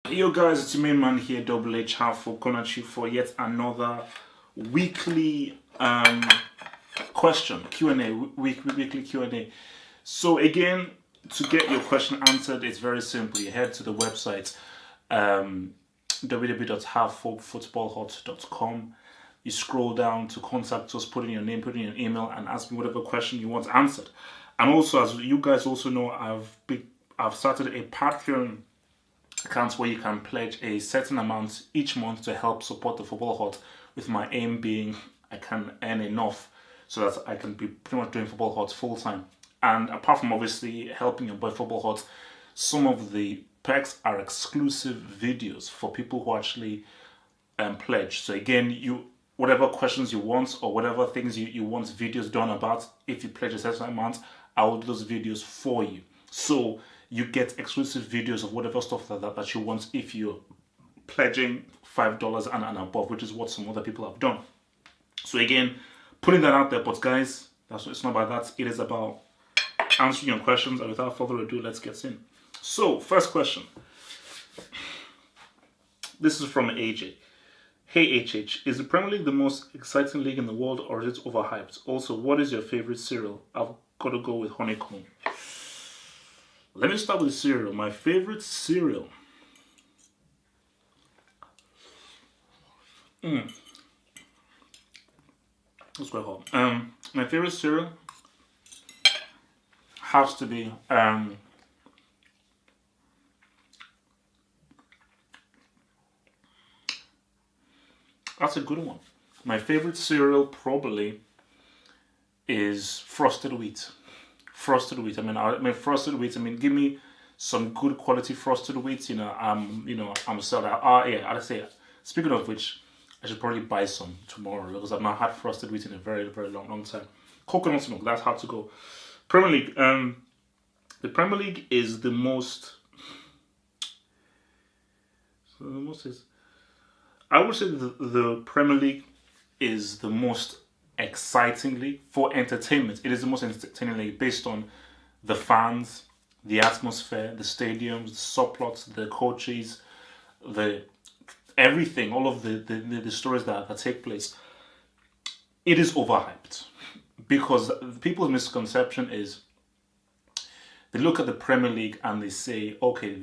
Yo guys, it's your main man here, Double H Half coming at you for yet another weekly question Q&A, weekly Q&A. So again, to get your question answered, it's very simple. You head to the website www.halffootballhot.com. You scroll down to contact us, put in your name, put in your email, and ask me whatever question you want answered. And also, as you guys also know, I've started a Patreon account where you can pledge a certain amount each month to help support the Football Hut, with my aim being I can earn enough so that I can be pretty much doing Football Hut full time. And apart from obviously helping your boy Football Hut, some of the perks are exclusive videos for people who actually pledge. So again, whatever questions you want or whatever things you want videos done about, if you pledge a certain amount, I will do those videos for you. So you get exclusive videos of whatever stuff that you want if you're pledging $5 and above, which is what some other people have done. So again, putting that out there, but guys, it's not about that. It is about answering your questions. And without further ado, let's get in. So, first question. This is from AJ. Hey HH, is the Premier League the most exciting league in the world, or is it overhyped? Also, what is your favorite cereal? I've got to go with honeycomb. Let me start with cereal. My favorite cereal. It's quite hot. My favorite cereal has to be that's a good one. My favorite cereal probably is frosted wheat. Frosted wheat. Frosted wheat. Give me some good quality frosted wheat. I'm sold out. I'd say. Speaking of which, I should probably buy some tomorrow because I've not had frosted wheat in a very, very long time. Coconut milk. That's how to go. Premier League. The Premier League is the most. So the most is. I would say the Premier League is the most exciting league for entertainment. It is the most entertaining league based on the fans, the atmosphere, the stadiums, the subplots, the coaches, the everything, all of the stories that take place. It is overhyped because people's misconception is they look at the Premier League and they say, okay,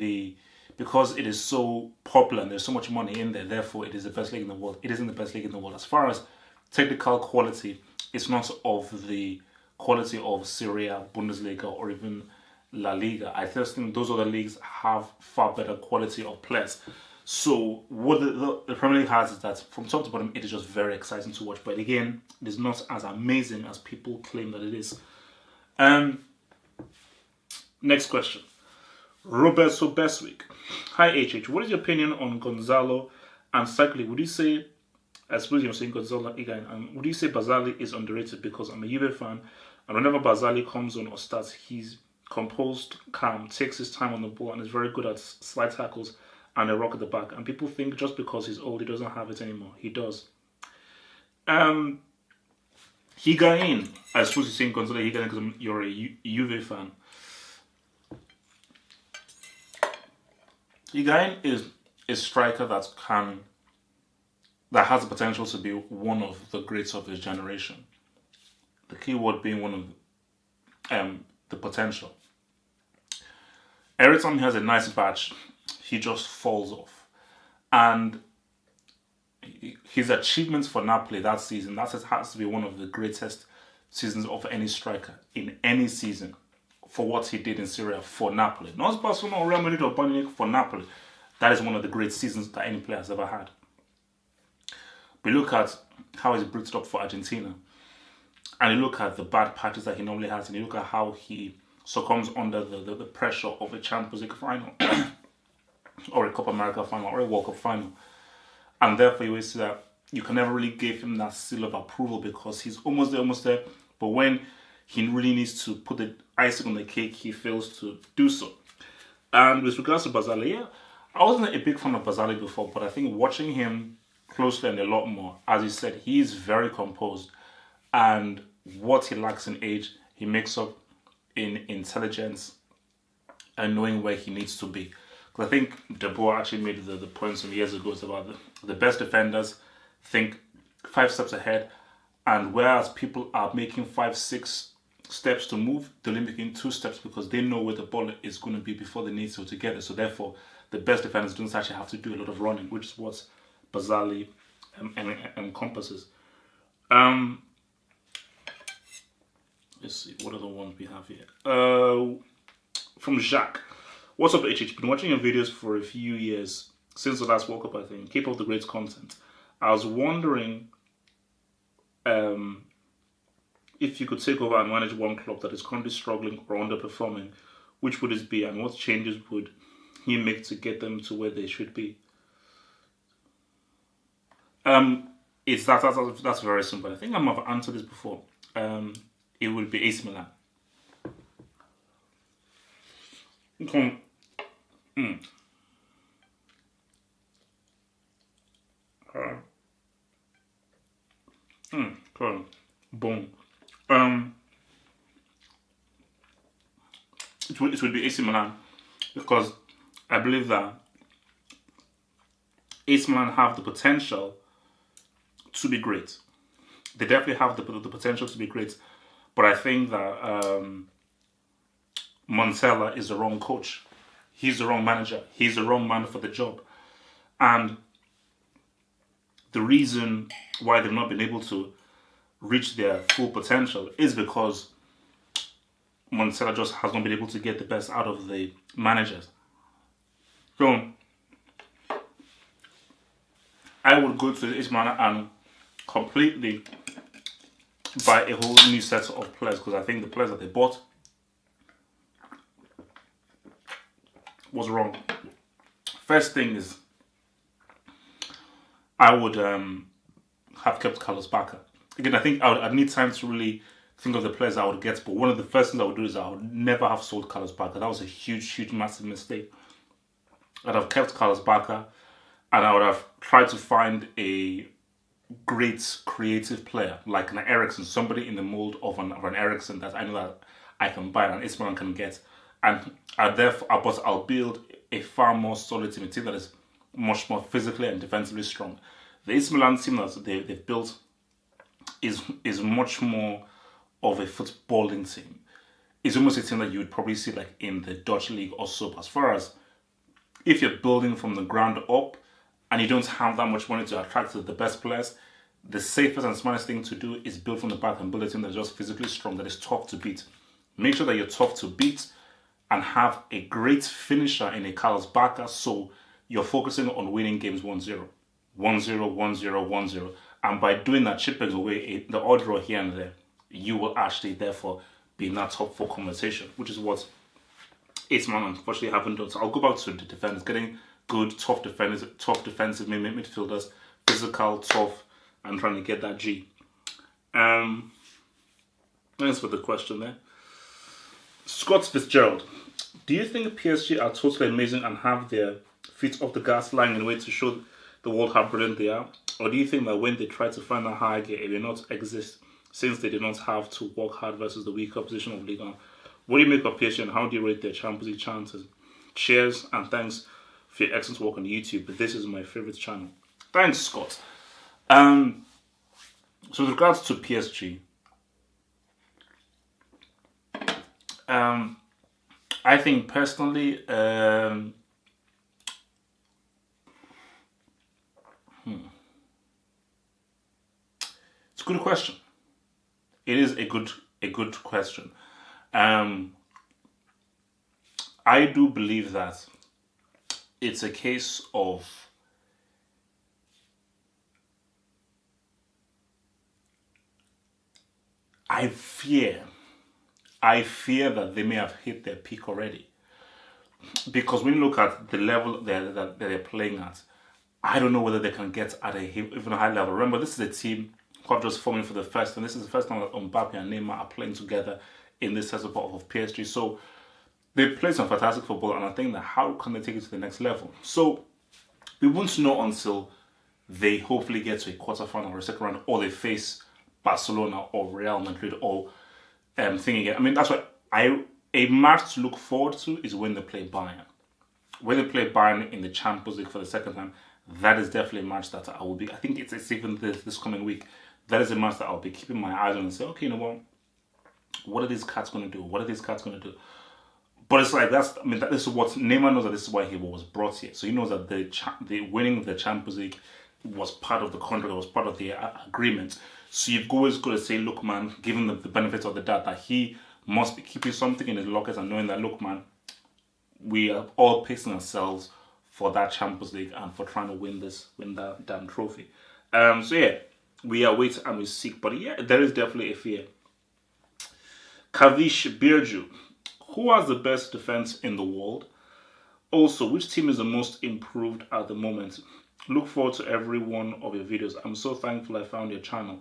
because it is so popular and there's so much money in there, therefore it is the best league in the world. It isn't the best league in the world. As far as technical quality, it's not of the quality of Serie A, Bundesliga, or even La Liga. I just think those other leagues have far better quality of players. So what the Premier League has is that from top to bottom, it is just very exciting to watch. But again, it is not as amazing as people claim that it is. Next question. Roberto Beswick. Hi HH, what is your opinion on Gonzalo and Cycling? Would you say, I suppose you're saying Gonzalo again, would you say Barzagli is underrated? Because I'm a Juve fan, and whenever Barzagli comes on or starts, he's composed, calm, takes his time on the ball, and is very good at slide tackles and a rock at the back. And people think just because he's old, he doesn't have it anymore. He does. Higuain, I suppose you're saying Gonzalo Higuain because you're a Juve fan. Higuain is a striker that has the potential to be one of the greats of his generation. The key word being one of the potential. Every time he has a nice batch, he just falls off. And his achievements for Napoli that season, that has to be one of the greatest seasons of any striker in any season. For what he did in Syria for Napoli. Not Barcelona or Real Madrid or Bayern Munich, for Napoli. That is one of the great seasons that any player has ever had. We look at how he's brought up for Argentina. And you look at the bad patches that he normally has. And you look at how he succumbs under the pressure of a Champions League final. Or a Copa America final. Or a World Cup final. And therefore you always see that you can never really give him that seal of approval because he's almost there. But when he really needs to put the icing on the cake, he fails to do so. And with regards to Barzagli, I wasn't a big fan of Barzagli before, but I think watching him closely and a lot more, as you said, he is very composed. And what he lacks in age, he makes up in intelligence and knowing where he needs to be. Because I think De Boer actually made the point some years ago. It's about the best defenders think 5 steps ahead, and whereas people are making 5, 6 steps to move, they're only making 2 steps because they know where the ball is going to be before they need to get it. So therefore, the best defenders don't actually have to do a lot of running, which is what Bazali encompasses. Let's see, what are the ones we have here? From Jacques. What's up, HH? Been watching your videos for a few years, since the last World Cup, I think. Keep up the great content. I was wondering if you could take over and manage one club that is currently struggling or underperforming, which would it be, and what changes would he make to get them to where they should be? That's very simple. I think I might have answered this before. It would be AC Milan. Okay. Cool. Boom. It would be AC Milan, because I believe that AC Milan have the potential to be great. They definitely have the potential to be great, but I think that Montella is the wrong coach. He's the wrong manager. He's the wrong man for the job. And the reason why they've not been able to reach their full potential is because Montella just has not been able to get the best out of the managers. So I would go to AC Milan and completely buy a whole new set of players, because I think the players that they bought was wrong. First thing is, I would have kept Carlos Bacca. Again, I think I'd need time to really think of the players I would get, but one of the first things I would do is I would never have sold Carlos Bacca. That was a huge, massive mistake. I'd have kept Carlos Bacca, and I would have tried to find a great creative player like an Eriksen, somebody in the mold of an Eriksen that I know that I can buy and AC Milan can get. And I'll build a far more solid team, a team that is much more physically and defensively strong. The AC Milan team that they've built is much more of a footballing team. It's almost a team that you would probably see like in the Dutch league or so. As far as if you're building from the ground up and you don't have that much money to attract the best players, the safest and smartest thing to do is build from the back and build a team that's just physically strong, that is tough to beat. Make sure that you're tough to beat and have a great finisher in a Carlos Bacca, so you're focusing on winning games 1-0. 1-0, 1-0, 1-0. And by doing that, chipping away the odd draw here and there, you will actually therefore be in that top 4 conversation, which is what AC Milan unfortunately haven't done. So I'll go back to the defenders, getting good, tough defenders, tough defensive midfielders, physical, tough, and trying to get that G. Thanks for the question there. Scott Fitzgerald, do you think PSG are totally amazing and have their feet off the gas line in a way to show the world how brilliant they are? Or do you think that when they try to find that high gear, it will not exist since they do not have to work hard versus the weaker position of Ligue 1? What do you make of PSG and how do you rate their Champions League chances? Cheers and thanks for your excellent work on YouTube. But this is my favorite channel. Thanks, Scott. So with regards to PSG, I think personally, it's a good question. It is a good question. I do believe that it's a case of I fear that they may have hit their peak already. Because when you look at the level that they're playing at, I don't know whether they can get at even a high level. Remember, this is a team who are just forming for the first time. This is the first time that Mbappe and Neymar are playing together in this setup of PSG. So they play some fantastic football, and I think that how can they take it to the next level? So we won't know until they hopefully get to a quarterfinal or a second round, or they face Barcelona or Real Madrid or thing again. I mean, that's what a match to look forward to is when they play Bayern. when they play Bayern in the Champions League for the second time, that is definitely a match that I will be. I think it's even this coming week. That is a match that I'll be keeping my eyes on and say, okay, you know what are these cats going to do? What are these cats going to do? But it's like this is what Neymar knows, that this is why he was brought here. So he knows that the winning the Champions League was part of the contract, was part of the agreement. So you've always got to say, look, man, give him the benefit of the doubt that he must be keeping something in his lockers and knowing that, look, man, we are all pacing ourselves for that Champions League and for trying to win that damn trophy. So yeah, we are wait and we seek. But yeah, there is definitely a fear. Kavish Birju. Who has the best defense in the world? Also, which team is the most improved at the moment? Look forward to every one of your videos. I'm so thankful I found your channel.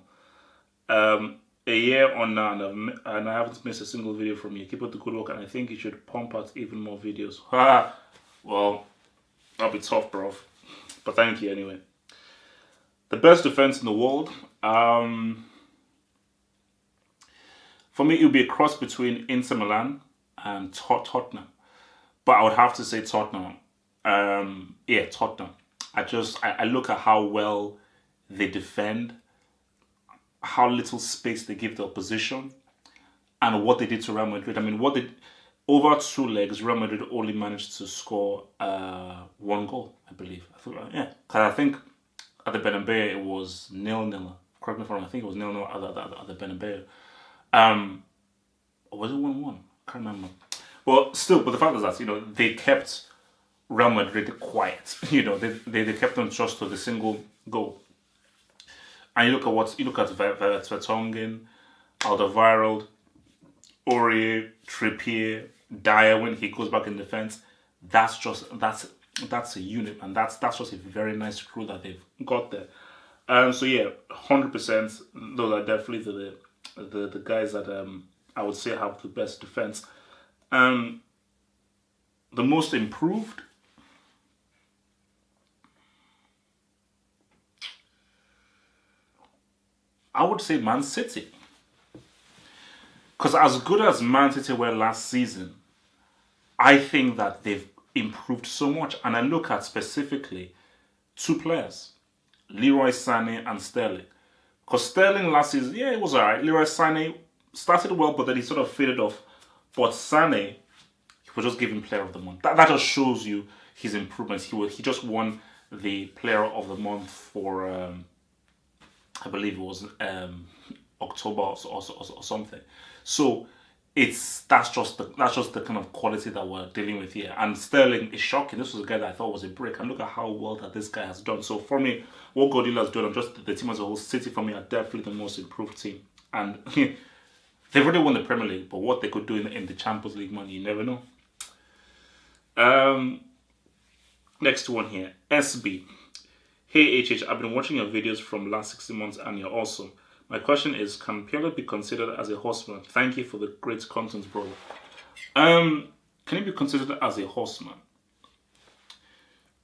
A year on now, and I haven't missed a single video from you. Keep up the good work, and I think you should pump out even more videos. Well, that'll be tough, bro. But thank you anyway. The best defense in the world. For me, it would be a cross between Inter Milan and Tottenham. But I would have to say Tottenham. Yeah, Tottenham. I look at how well they defend, how little space they give the opposition, and what they did to Real Madrid. I mean, over 2 legs, Real Madrid only managed to score 1 goal, I believe. Because I think at the Bernabeu it was 0-0. Correct me if I'm wrong. I think it was 0-0 at the Bernabeu. Or was it 1-1? I can't remember. Well, still, but the fact is that, they kept Real Madrid quiet. They kept them just to the single goal. And you look at Vertonghen, Alderweireld, Aurier, Trippier, Dyer when he goes back in defense. That's a unit, and that's just a very nice crew that they've got there. So yeah, 100%. Those are definitely the guys that I would say have the best defense. The most improved. I would say Man City. Because as good as Man City were last season, I think that they've improved so much. And I look at specifically 2 players, Leroy Sané and Sterling. Because Sterling last season, yeah, it was alright. Leroy Sané started well, but then he sort of faded off. But Sané, he was just given Player of the Month. That just shows you his improvements. He just won the Player of the Month for, I believe it was October or something. So that's just the kind of quality that we're dealing with here. And Sterling is shocking. This was a guy that I thought was a brick, and look at how well that this guy has done. So for me, what Guardiola has done, and just the team as a whole, City for me are definitely the most improved team. And they've already won the Premier League, but what they could do in the Champions League, man, you never know. Next one here, SB. Hey HH, I've been watching your videos from last 16 months and you're awesome. My question is, can Pirlo be considered as a horseman? Thank you for the great content, bro. Can he be considered as a horseman?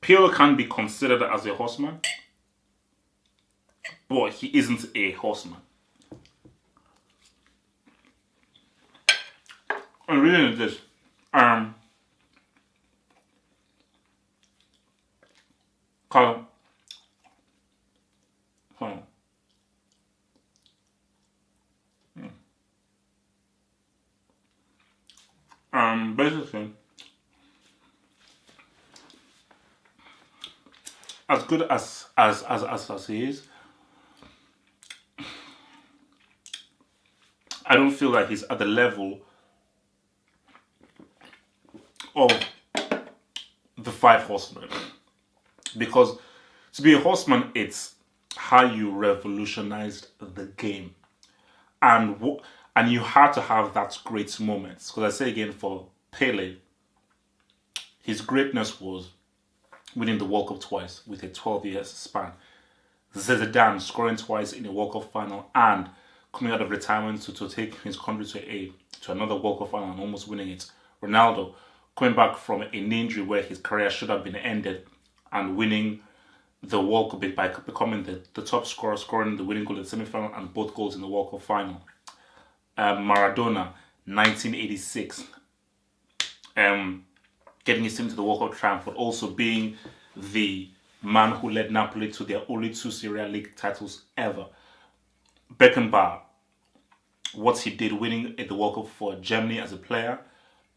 Pirlo can be considered as a horseman, but he isn't a horseman. I'm reading this. Basically, as good as he is, I don't feel like he's at the level of the 5 horsemen. Because to be a horseman, it's how you revolutionized the game. And you had to have that great moments. Because I say again, for Pele, his greatness was winning the World Cup twice with a 12-year span. Zidane scoring twice in a World Cup final and coming out of retirement to take his country to another World Cup final and almost winning it. Ronaldo coming back from an injury where his career should have been ended and winning the World Cup by becoming the top scorer, scoring the winning goal in the semi-final and both goals in the World Cup final. Maradona, 1986. getting his team to the World Cup triumph, but also being the man who led Napoli to their only 2 Serie A league titles ever. Beckenbauer, what he did winning at the World Cup for Germany as a player,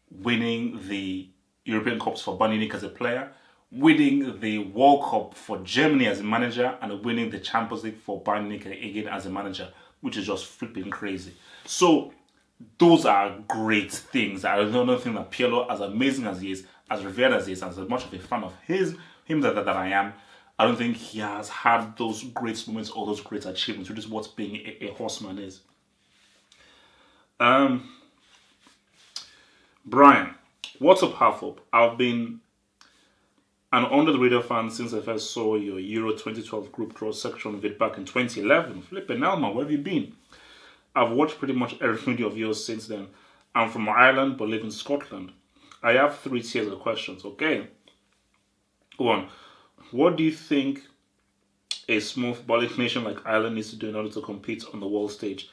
winning the European Cups for Bayern Munich as a player, winning the World Cup for Germany as a manager, and winning the Champions League for Bayern Munich again as a manager, which is just flipping crazy. So those are great things. I don't think that Pirlo, as amazing as he is, as revered as he is, as much of a fan of him that I am, I don't think he has had those great moments or those great achievements, which is what being a horseman is. Brian, what's up, half up? I've been an under the radar fan since I first saw your Euro 2012 group draw section vid back in 2011. Flipping hell, man, where have you been? I've watched pretty much every video of yours since then. I'm from Ireland but live in Scotland. I have 3 tiers of questions, okay? 1. What do you think a small footballing nation like Ireland needs to do in order to compete on the world stage?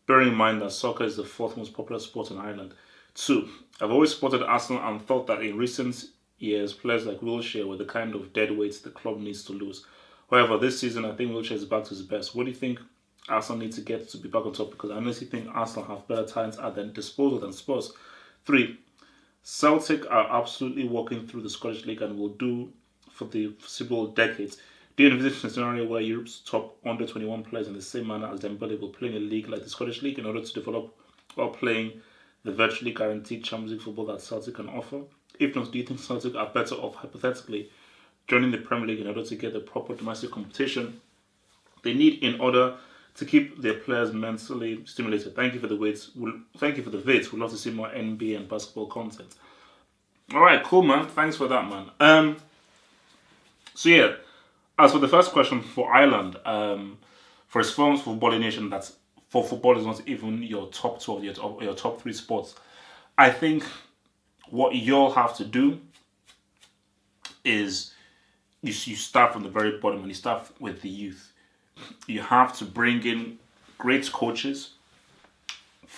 Bearing in mind that soccer is the 4th most popular sport in Ireland. 2. I've always supported Arsenal and thought that in recent years, players like Wilshere were the kind of dead weights the club needs to lose. However, this season, I think Wilshere is back to his best. What do you think Arsenal need to get to be back on top? Because I honestly think Arsenal have better talents at their disposal than Spurs. 3. Celtic are absolutely walking through the Scottish League and will do for the foreseeable decades. Do you envisage a scenario where Europe's top under 21 players in the same manner as Dembele will play in a league like the Scottish League in order to develop while playing the virtually guaranteed Champions League football that Celtic can offer? If not, do you think Celtic are better off, hypothetically, joining the Premier League in order to get the proper domestic competition they need in order to keep their players mentally stimulated? Thank you for the vids. We'd love to see more NBA and basketball content. All right, cool, man. Thanks for that, man. So yeah, as for the first question for Ireland, for its forms footballing nation, that's for football is not even your top 2 or your top 3 sports. I think what you'll have to do is you start from the very bottom and you start with the youth. You have to bring in great coaches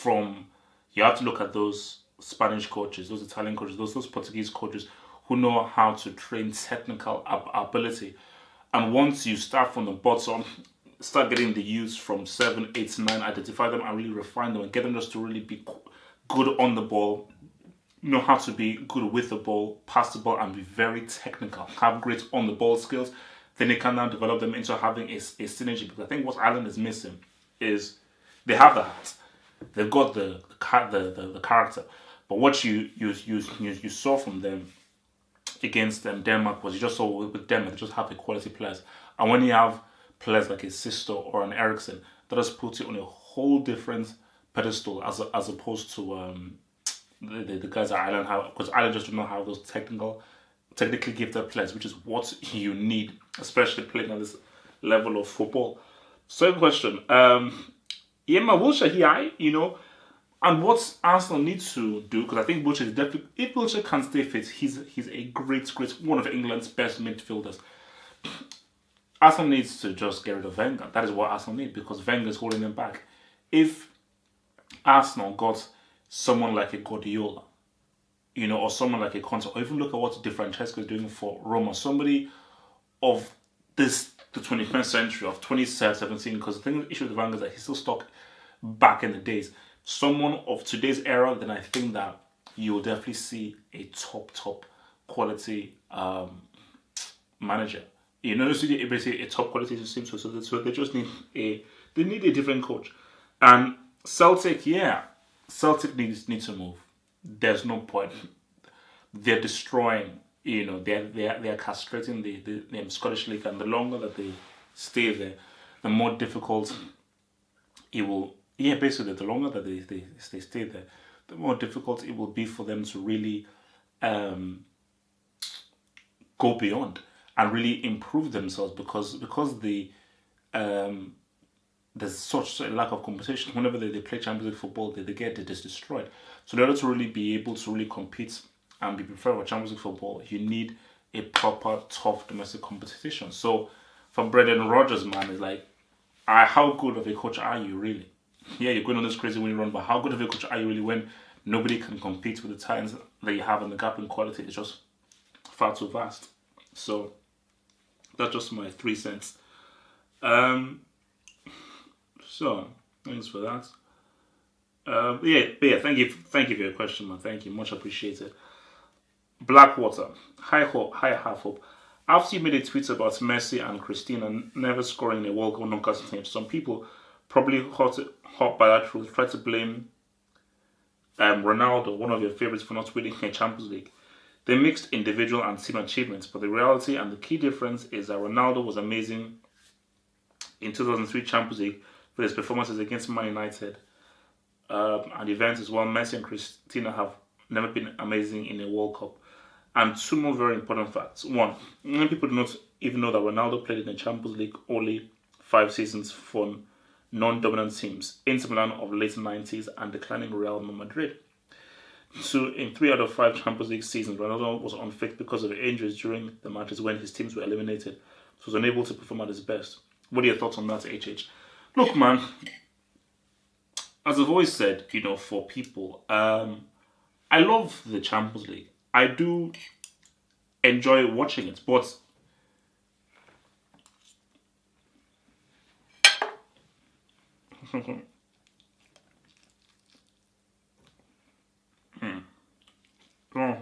you have to look at those Spanish coaches, those Italian coaches, those Portuguese coaches who know how to train technical ability. And once you start from the bottom, start getting the youths from 7, 8, 9, identify them and really refine them and get them just to really be good on the ball, know how to be good with the ball, pass the ball, and be very technical, have great on the ball skills. Then they can now develop them into having a synergy. Because I think what Ireland is missing is they have the heart, they've got the character, but what you saw from them against Denmark was you just saw with Denmark they just have the quality players, and when you have players like a Sisto or an Eriksson, that just puts it on a whole different pedestal as opposed to the guys that Ireland have, because Ireland just do not have those technically gifted players, which is what you need, especially playing at this level of football. Second question, yeah, my Wilshere here, and what Arsenal needs to do, because I think Wilshere is definitely, if Wilshere can stay fit, he's a great, one of England's best midfielders. Arsenal needs to just get rid of Wenger. That is what Arsenal need, because Wenger is holding them back. If Arsenal got someone like a Guardiola, or someone like a Conte, or even look at what Di Francesco is doing for Roma, somebody of the 21st century, of 2017, because the thing with the issue with Wenger is that he's still stuck back in the days. Someone of today's era, then I think that you will definitely see a top quality manager. So a top quality system, so they just need a different coach. And Celtic needs to move. There's no point. They're destroying, they're castrating the Scottish League, and the longer that they stay there, the more difficult it will. Yeah, basically, the longer that they stay there, the more difficult it will be for them to really go beyond and really improve themselves, because there's such a lack of competition. Whenever they play Champions League football, they get just destroyed. So in order to really be able to really compete and be prepared for Champions League football, you need a proper tough domestic competition. So for Brendan Rodgers, man, it's like, how good of a coach are you really? Yeah, you're going on this crazy winning run, but how good of a coach are you really when nobody can compete with the talents that you have, and the gap in quality is just far too vast. So that's just my 3 cents. So thanks for that. But yeah, thank you for your question, man. Thank you, much appreciated. Blackwater, hi half hope. After you made a tweet about Messi and Christina never scoring a World Cup knockout stage, some people probably hot by that truth try to blame Ronaldo, one of your favorites, for not winning a Champions League. They mixed individual and team achievements, but the reality and the key difference is that Ronaldo was amazing in 2003 Champions League for his performances against Man United and events as well. Messi and Christina have never been amazing in a World Cup. And two more very important facts. One, many people do not even know that Ronaldo played in the Champions League only 5 seasons for non-dominant teams, Inter Milan of the late 90s and declining Real Madrid. So in 3 out of 5 Champions League seasons, Ronaldo was unfit because of injuries during the matches when his teams were eliminated, so was unable to perform at his best. What are your thoughts on that, HH? Look, man, as I've always said, for people, I love the Champions League. I do enjoy watching it, but oh.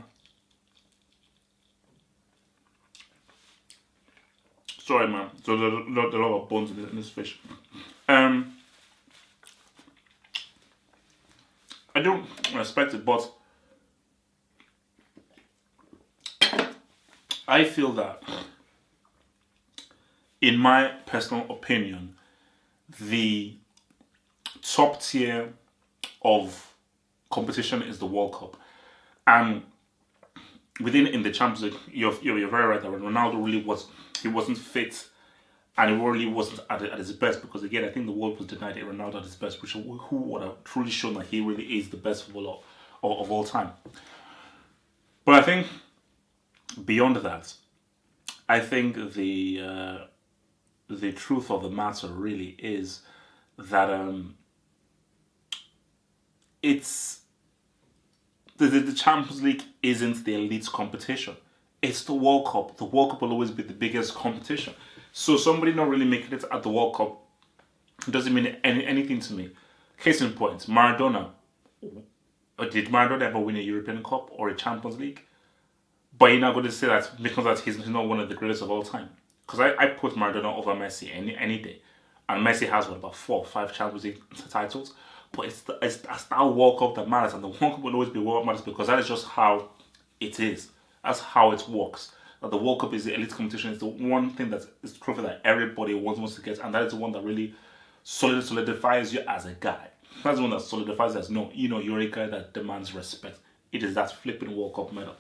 Sorry, man. So there's a lot of bones in this fish. I don't respect it, but I feel that, in my personal opinion, the top tier of competition is the World Cup, and in the Champions League, you're very right that Ronaldo really wasn't fit, and he really wasn't at his best, because again, I think the world was denied Ronaldo at his best, which who would have truly shown that he really is the best footballer of all time. But I think beyond that, I think the truth of the matter really is that it's the Champions League isn't the elite competition. It's the World Cup. The World Cup will always be the biggest competition. So somebody not really making it at the World Cup doesn't mean anything to me. Case in point, Maradona. Did Maradona ever win a European Cup or a Champions League? But you're not going to say that because that he's not one of the greatest of all time. Because I put Maradona over Messi any day. And Messi has, about 4 or 5 Champions League titles. But it's that World Cup that matters. And the World Cup will always be what matters, because that is just how it is. That's how it works. That the World Cup is the elite competition. It's the one thing that is the trophy that everybody wants to get. And that is the one that really solidifies you as a guy. That's the one that solidifies as, you're a guy that demands respect. It is that flipping World Cup medal.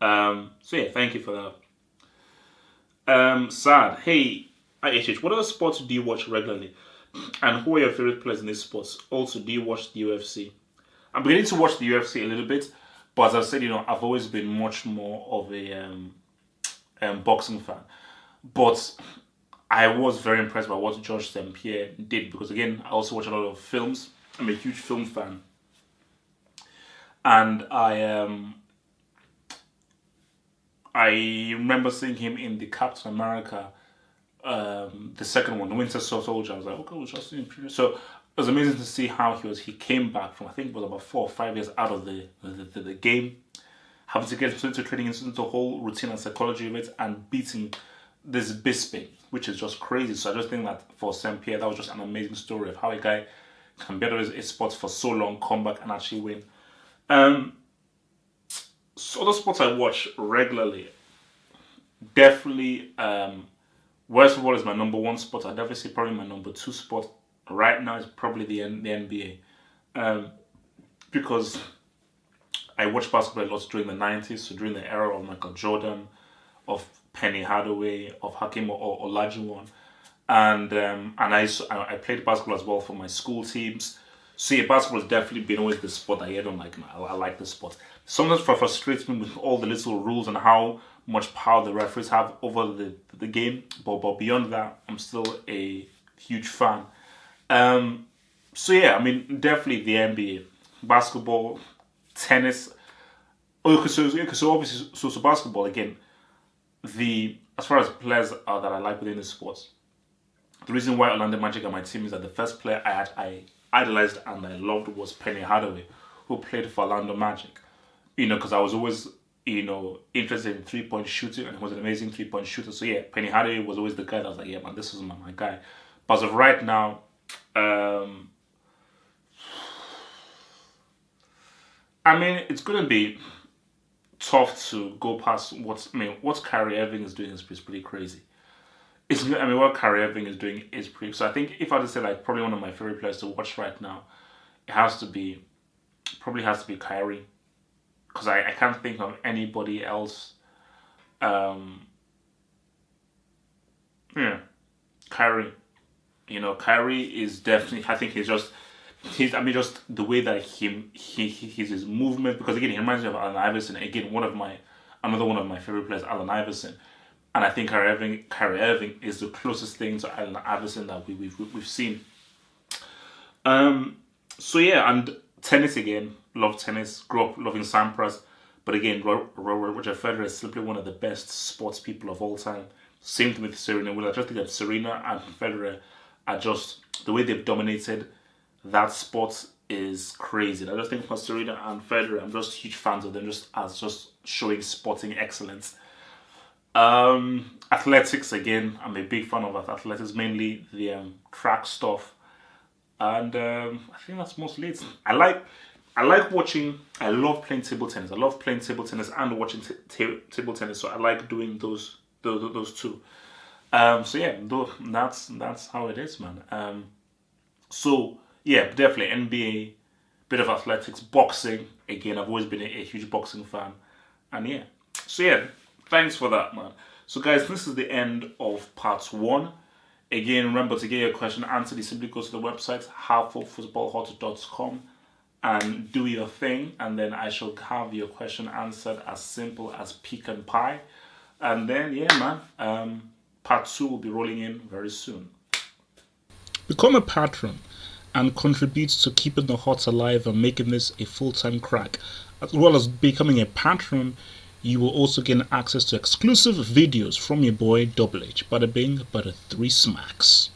So yeah, thank you for that. Sad. Hey, HH, what other sports do you watch regularly? And who are your favorite players in these sports? Also, do you watch the UFC? I'm beginning to watch the UFC a little bit, but as I said, I've always been much more of a boxing fan. But I was very impressed by what George St. Pierre did, because again, I also watch a lot of films. I'm a huge film fan. And I remember seeing him in the Captain America, the second one, the Winter Soldier. I was like, okay, we'll just see him. So it was amazing to see how he came back from, I think it was about 4 or 5 years out of the game, having to get into training, into the whole routine and psychology of it, and beating this Bisping, which is just crazy. So I just think that for St. Pierre, that was just an amazing story of how a guy can be out of his sport for so long, come back and actually win. So other sports I watch regularly, definitely, West football is my number 1 sport. I'd definitely say probably my number 2 sport right now is probably the NBA. Because I watched basketball a lot during the 90s, so during the era of Michael Jordan, of Penny Hardaway, of Hakeem Olajuwon, and I played basketball as well for my school teams. So yeah, basketball has definitely been always the sport that I don't like. I like the sport. Sometimes frustrates me with all the little rules and how much power the referees have over the game. But beyond that, I'm still a huge fan. So yeah, I mean, definitely the NBA. basketball, tennis. Oh, so obviously, so basketball again. As far as players that I like within the sports, the reason why Orlando Magic are my team is that the first player I idolized and I loved was Penny Hardaway, who played for Orlando Magic. Because I was always interested in 3-point shooting, and he was an amazing 3-point shooter. So yeah, Penny Hardaway was always the guy that I was like, yeah man, this is my guy. But as of right now, it's gonna be tough to go past what Kyrie Irving is doing is pretty crazy. What Kyrie Irving is doing is pretty. So I think if I had to say like probably one of my favorite players to watch right now, it has to be Kyrie, because I can't think of anybody else. Kyrie. Kyrie is definitely. I think just the way that his movement, because again he reminds me of Allen Iverson. Again, another one of my favorite players, Allen Iverson, and I think Kyrie Irving is the closest thing to Allen Iverson that we've seen. So yeah, and tennis again, love tennis. Grew up loving Sampras, but again, Roger Federer is simply one of the best sports people of all time. Same thing with Serena Williams. I just think that Serena and Federer are just the way they've dominated that sport is crazy. I just think for Serena and Federer, I'm just huge fans of them just showing sporting excellence. Athletics again, I'm a big fan of athletics, mainly the track stuff, and I think that's mostly it. I love playing table tennis. I love playing table tennis and watching table tennis. So I like doing those two. So yeah, that's how it is, man. So yeah, definitely NBA, bit of athletics, boxing. Again, I've always been a huge boxing fan, and yeah. So yeah, thanks for that, man. So guys, this is the end of part 1. Again, remember to get your question answered. You simply go to the website halfoffootballhot.com and do your thing, and then I shall have your question answered as simple as pecan pie. And then yeah, man, part 2 will be rolling in very soon. Become a patron and contribute to keeping the Hot alive and making this a full-time crack. As well as becoming a patron, you will also gain access to exclusive videos from your boy Double H. Bada bing, bada 3 smacks.